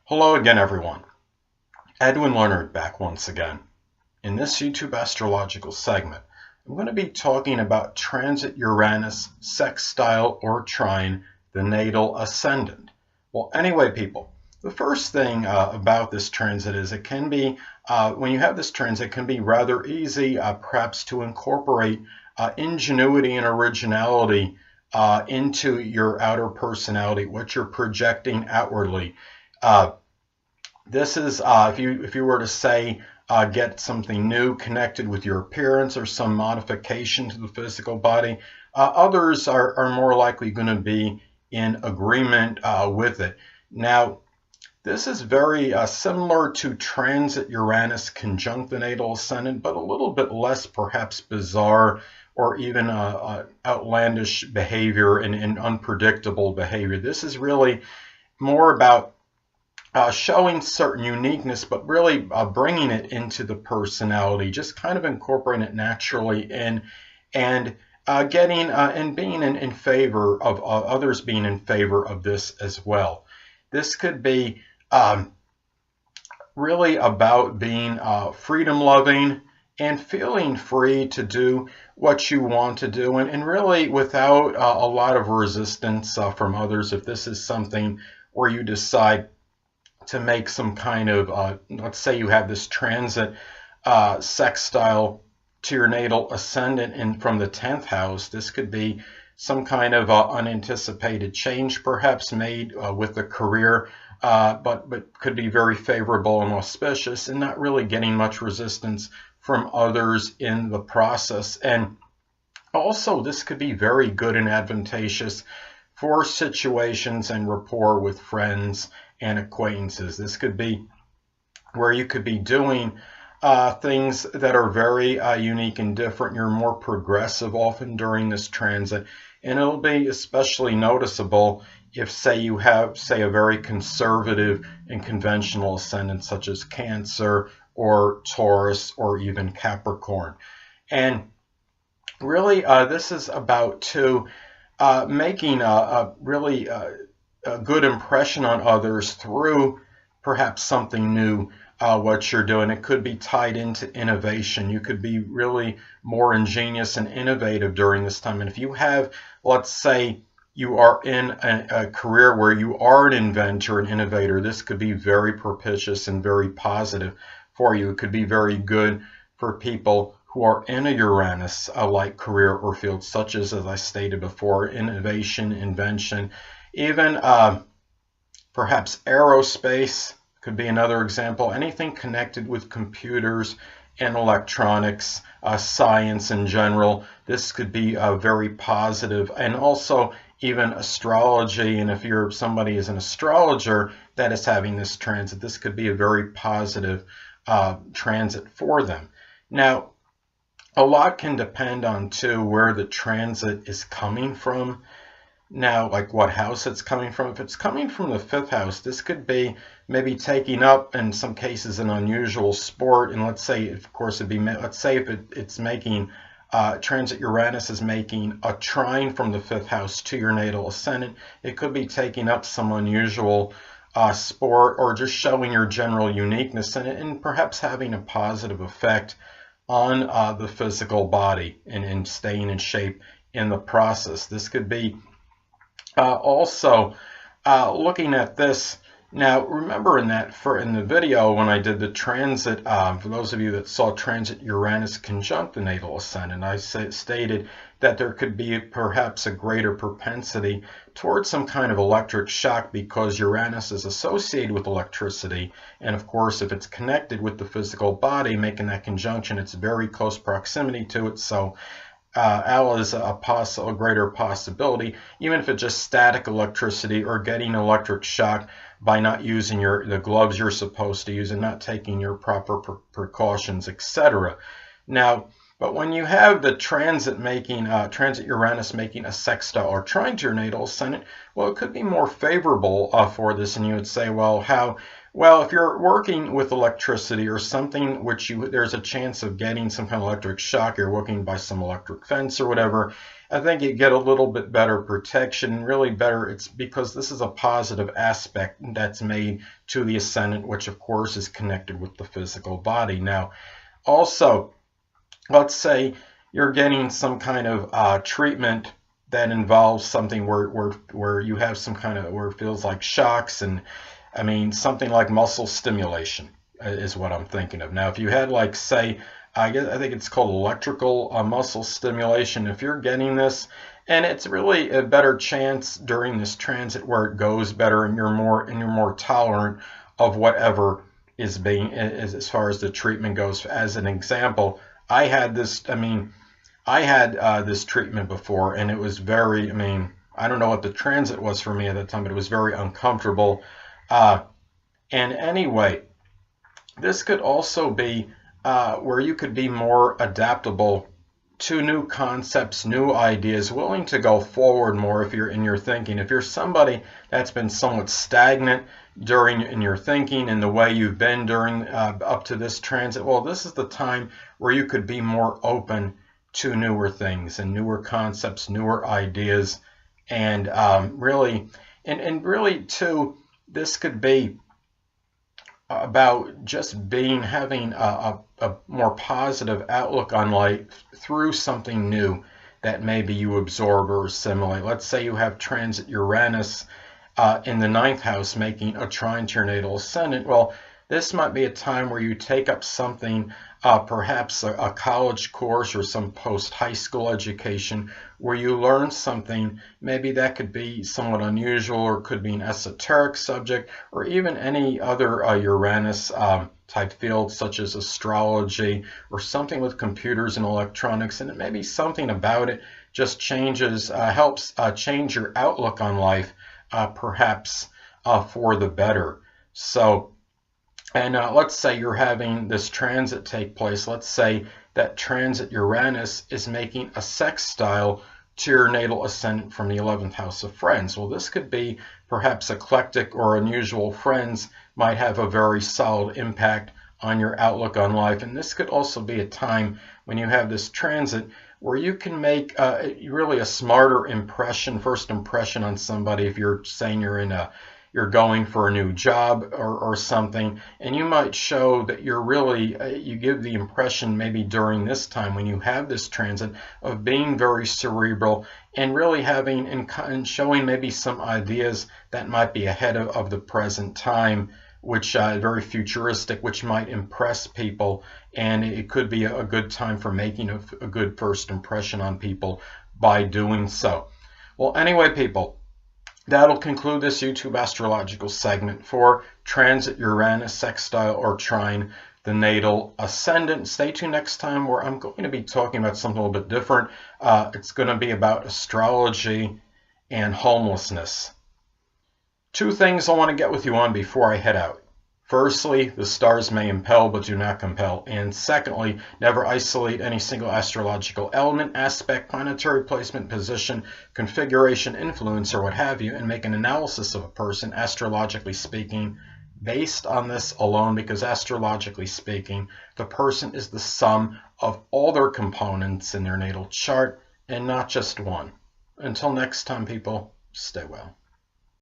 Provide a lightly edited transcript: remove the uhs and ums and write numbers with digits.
Hello again, everyone. Edwin Learnard back once again. In this YouTube astrological segment, I'm going to be talking about transit Uranus sextile or trine the natal ascendant. Well, anyway, people, the first thing about this transit is it can be, when you have this transit, it can be rather easy perhaps to incorporate ingenuity and originality into your outer personality, what you're projecting outwardly. This is if you were to say get something new connected with your appearance or some modification to the physical body, others are more likely going to be in agreement with it. Now, this is very similar to transit Uranus conjunct the natal ascendant, but a little bit less perhaps bizarre or even outlandish behavior and unpredictable behavior. This is really more about showing certain uniqueness, but really bringing it into the personality, just kind of incorporating it naturally in, and getting and being in favor of others being in favor of this as well. This could be really about being freedom-loving and feeling free to do what you want to do, and really without a lot of resistance from others. If this is something where you decide to make some kind of, let's say you have this transit sextile to your natal ascendant and from the 10th house, this could be some kind of unanticipated change perhaps made with the career, but could be very favorable and auspicious and not really getting much resistance from others in the process. And also this could be very good and advantageous for situations and rapport with friends and acquaintances. This could be where you could be doing things that are very unique and different. You're more progressive often during this transit, and it'll be especially noticeable if, say, you have, say, a very conservative and conventional ascendant such as Cancer or Taurus or even Capricorn. And really this is about making a really a good impression on others through perhaps something new, what you're doing. It could be tied into innovation. You could be really more ingenious and innovative during this time. And if you have, let's say, you are in a career where you are an inventor, an innovator, this could be very propitious and very positive for you. It could be very good for people who are in a Uranus-like career or field, such as I stated before, innovation, invention, even perhaps aerospace could be another example. Anything connected with computers and electronics, science in general, this could be very positive. And also even astrology, and if you're somebody is an astrologer that is having this transit, this could be a very positive transit for them. Now, a lot can depend on too where the transit is coming from. Now, like what house it's coming from. If it's coming from the 5th house, this could be maybe taking up, in some cases, an unusual sport. And let's say, of course, it'd be, let's say if it's making, transit Uranus is making a trine from the 5th house to your natal ascendant, it could be taking up some unusual sport or just showing your general uniqueness and perhaps having a positive effect on the physical body and staying in shape in the process. This could be also looking at this. Now, remember in the video when I did the transit, for those of you that saw transit Uranus conjunct the natal ascendant, I stated that there could be perhaps a greater propensity towards some kind of electric shock because Uranus is associated with electricity. And of course, if it's connected with the physical body, making that conjunction, it's very close proximity to it. So L is a greater possibility, even if it's just static electricity or getting electric shock by not using the gloves you're supposed to use and not taking your proper precautions, etc. Now, but when you have the transit Uranus making a sextile or trine to your natal ascendant, well, it could be more favorable for this, and you would say, well, how? Well, if you're working with electricity or something which there's a chance of getting some kind of electric shock, you're working by some electric fence or whatever, I think you get a little bit better protection, really better. It's because this is a positive aspect that's made to the ascendant, which of course is connected with the physical body. Now, also, let's say you're getting some kind of treatment that involves something where you have some kind of, where it feels like shocks, and I mean something like muscle stimulation is what I'm thinking of. Now, if you had, like, say, I think it's called electrical muscle stimulation, if you're getting this, and it's really a better chance during this transit where it goes better, and you're more tolerant of whatever is being, as far as the treatment goes. As an example, I had this, this treatment before, and it was very, I don't know what the transit was for me at the time, but it was very uncomfortable. And anyway, this could also be where you could be more adaptable to new concepts, new ideas, willing to go forward more if you're in your thinking. If you're somebody that's been somewhat stagnant in your thinking and the way you've been during up to this transit, well, this is the time where you could be more open to newer things and newer concepts, newer ideas, and really too, this could be about just having a more positive outlook on life through something new that maybe you absorb or assimilate. Let's say you have transit Uranus in the 9th house, making a trine to your natal ascendant. Well, this might be a time where you take up something, perhaps a college course or some post-high school education, where you learn something. Maybe that could be somewhat unusual, or could be an esoteric subject, or even any other Uranus type field, such as astrology or something with computers and electronics. And it may be something about it just helps change your outlook on life, perhaps for the better. So, and let's say you're having this transit take place. Let's say that transit Uranus is making a sextile to your natal ascendant from the 11th house of friends. Well, this could be perhaps eclectic or unusual friends might have a very solid impact on your outlook on life. And this could also be a time when you have this transit where you can make really a smarter impression, first impression on somebody. If you're saying you're going for a new job or something, and you might show that you're really, you give the impression maybe during this time when you have this transit of being very cerebral and really having and showing maybe some ideas that might be ahead of the present time, which very futuristic, which might impress people, and it could be a good time for making a good first impression on people by doing so. Well, anyway, people, that'll conclude this YouTube astrological segment for transit Uranus sextile or trine the natal ascendant. Stay tuned next time, where I'm going to be talking about something a little bit different. It's going to be about astrology and homelessness. Two things I want to get with you on before I head out. Firstly, the stars may impel but do not compel. And secondly, never isolate any single astrological element, aspect, planetary placement, position, configuration, influence, or what have you, and make an analysis of a person, astrologically speaking, based on this alone, because astrologically speaking, the person is the sum of all their components in their natal chart and not just one. Until next time, people, stay well.